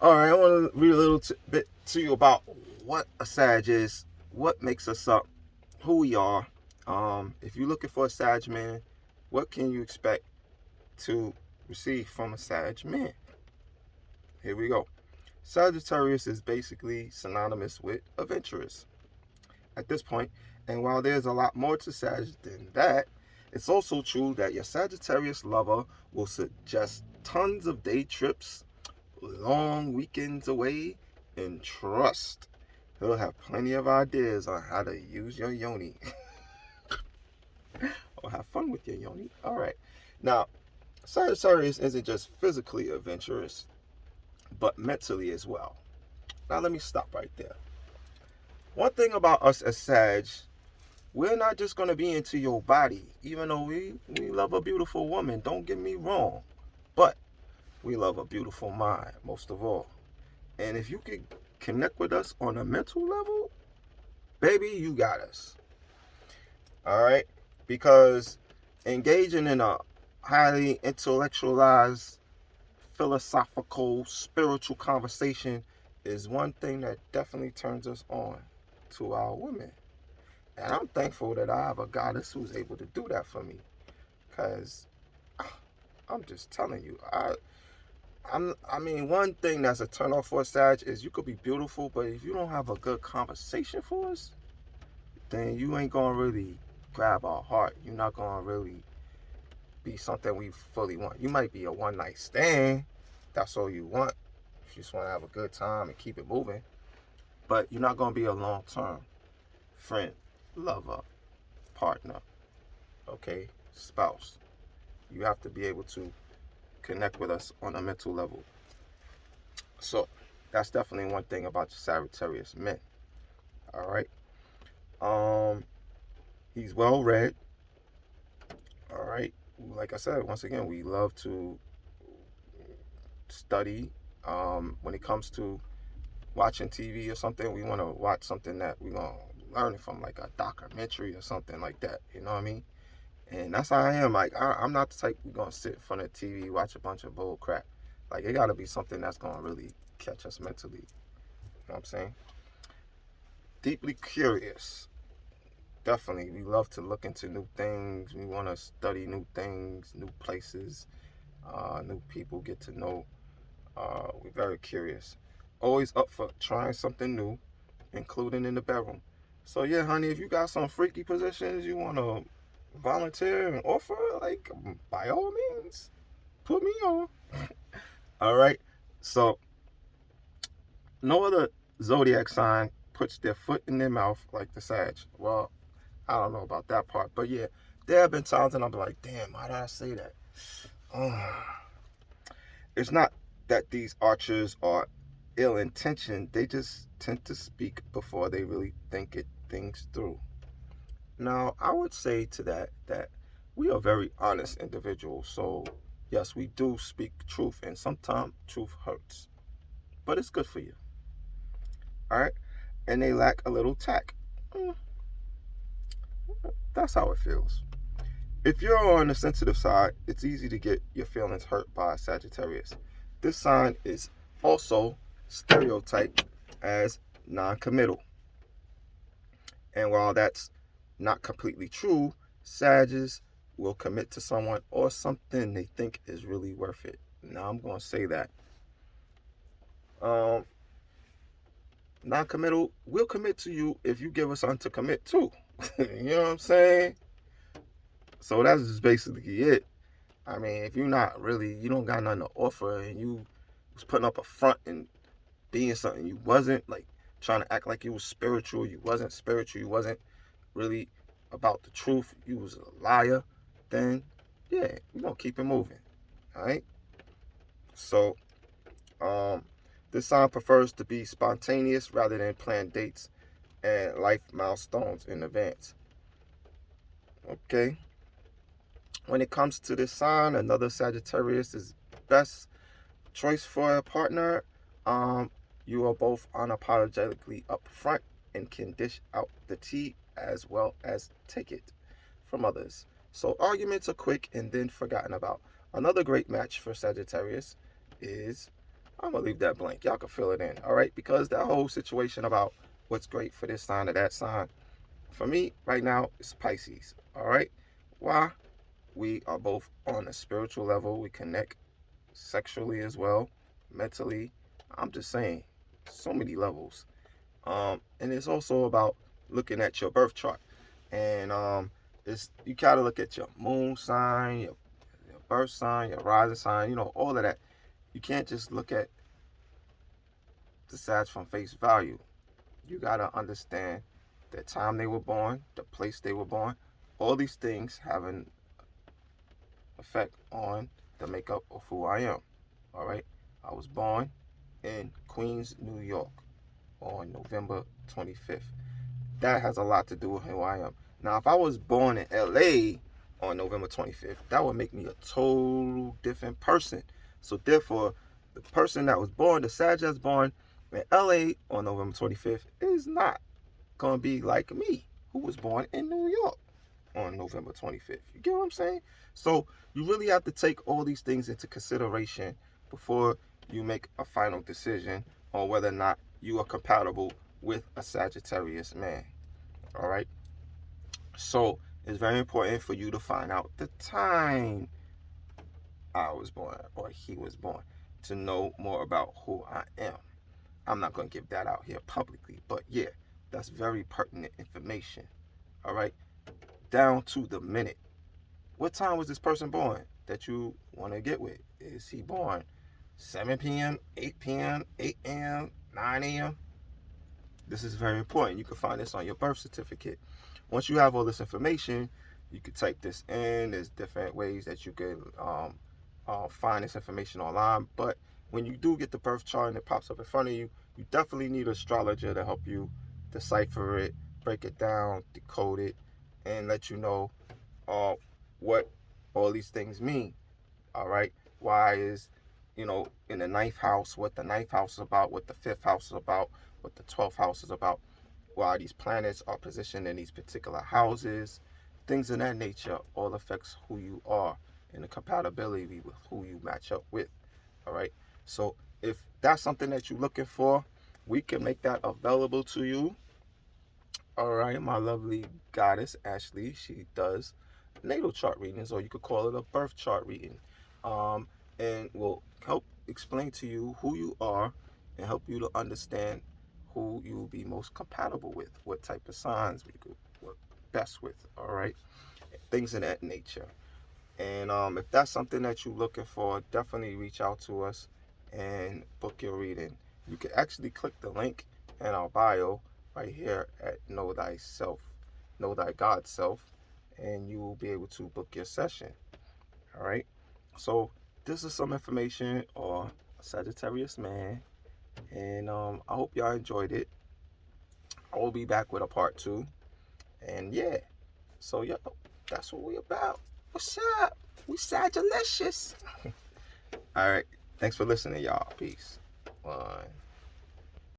All right, I want to read a little bit to you about what a Sag is, what makes us up, who we are. If you're looking for a Sag man, what can you expect to receive from a Sag man? Here we go. Sagittarius is basically synonymous with adventurous at this point, and while there's a lot more to Sag than that, it's also true that your Sagittarius lover will suggest tons of day trips, long weekends away, and trust, he'll have plenty of ideas on how to use your yoni or have fun with your yoni. All right. Now, Sagittarius isn't just physically adventurous, but mentally as well. Now, let me stop right there. One thing about us as Sag, we're not just going to be into your body, even though we love a beautiful woman, don't get me wrong. But we love a beautiful mind, most of all. And if you can connect with us on a mental level, baby, you got us. All right? Because engaging in a highly intellectualized, philosophical, spiritual conversation is one thing that definitely turns us on to our women. And I'm thankful that I have a goddess who's able to do that for me. Because I'm just telling you, I mean, one thing that's a turn off for a Sag is you could be beautiful, but if you don't have a good conversation for us, then you ain't gonna really grab our heart. You're not gonna really be something we fully want. You might be a one night stand. That's all you want. If you just want to have a good time and keep it moving. But you're not gonna be a long term friend, lover, partner, okay, spouse. You have to be able to connect with us on a mental level. So that's definitely one thing about the Sagittarius men. All right. Um, he's well read. All right. Like I said, once again, we love to study. When it comes to watching TV or something, we want to watch something that we're gonna learn from, like a documentary or something like that. You know what I mean? And that's how I am. Like I'm not the type we're gonna sit in front of TV, watch a bunch of bull crap. Like it gotta be something that's gonna really catch us mentally. You know what I'm saying? Deeply curious. Definitely, we love to look into new things. We want to study new things, new places, new people. Get to know. We're very curious. Always up for trying something new, including in the bedroom. So yeah, honey, if you got some freaky positions you want to volunteer and offer, like by all means, put me on. All right. So no other zodiac sign puts their foot in their mouth like the Sag. Well, I don't know about that part, but yeah, there have been times and I'm like, damn, why did I say that? It's not that these archers are ill intentioned, they just tend to speak before they really think it things through. Now, I would say to that we are very honest individuals, so yes, we do speak truth, and sometimes truth hurts, but it's good for you. All right, and they lack a little tact. Mm, that's how it feels. If you're on the sensitive side, it's easy to get your feelings hurt by Sagittarius. This sign is also stereotyped as non-committal. And while that's not completely true, Sages will commit to someone or something they think is really worth it. Now I'm going to say that. Um, Non-committal, we'll commit to you if you give us something to commit to. You know what I'm saying? So that's just basically it. I mean, if you're not really, you don't got nothing to offer, and you was putting up a front and being something you wasn't, like trying to act like you was spiritual, you wasn't spiritual, you wasn't really about the truth, you was a liar, then yeah, we're gonna keep it moving. All right. So, um, this sign prefers to be spontaneous rather than plan dates and life milestones in advance. Okay. When it comes to this sign, another Sagittarius is best choice for a partner. Um, you are both unapologetically upfront and can dish out the tea as well as take it from others. So arguments are quick and then forgotten about. Another great match for Sagittarius is I'm gonna leave that blank. Y'all can fill it in, all right? Because that whole situation about what's great for this sign or that sign, for me right now, it's Pisces, all right? Why? We are both on a spiritual level. We connect sexually as well, mentally. I'm just saying, so many levels. And it's also about looking at your birth chart, and it's you gotta look at your moon sign, your birth sign, your rising sign. All of that. You can't just look at the signs from face value. You gotta understand the time they were born, the place they were born. All these things have an effect on the makeup of who I am. All right. I was born in Queens, New York on November 25th. That has a lot to do with who I am. Now, if I was born in LA on November 25th, that would make me a total different person. So therefore, the person that was born, the Sag that's born in LA on November 25th is not going to be like me, who was born in New York on November 25th. You get what I'm saying? So you really have to take all these things into consideration before you make a final decision on whether or not you are compatible with a Sagittarius man. All right? So it's very important for you to find out the time I was born or he was born to know more about who I am. I'm not going to give that out here publicly, but yeah, that's very pertinent information. All right? Down to the minute. What time was this person born that you want to get with? Is he born 7 p.m., 8 p.m., 8 a.m., 9 a.m.? This is very important. You can find this on your birth certificate. Once you have all this information, you can type this in. There's different ways that you can find this information online. But when you do get the birth chart and it pops up in front of you, you definitely need an astrologer to help you decipher it, break it down, decode it, and let you know what all these things mean. All right. Why is, in the ninth house, what the ninth house is about, what the fifth house is about, what the 12th house is about, why these planets are positioned in these particular houses, things of that nature all affects who you are and the compatibility with who you match up with. All right. So if that's something that you're looking for, we can make that available to you. All right, my lovely goddess Ashley, she does natal chart readings, or you could call it a birth chart reading, and will help explain to you who you are and help you to understand who you will be most compatible with, what type of signs we could work best with. All right, things of that nature. And if that's something that you're looking for, definitely reach out to us and book your reading. You can actually click the link in our bio right here at Know Thyself, Know Thy God Self, and you will be able to book your session. All right. So this is some information on Sagittarius man, and I hope y'all enjoyed it. I will be back with a part 2, and yeah. So yo, that's what we about. What's up? We Sagilicious. All right. Thanks for listening, y'all. Peace. One.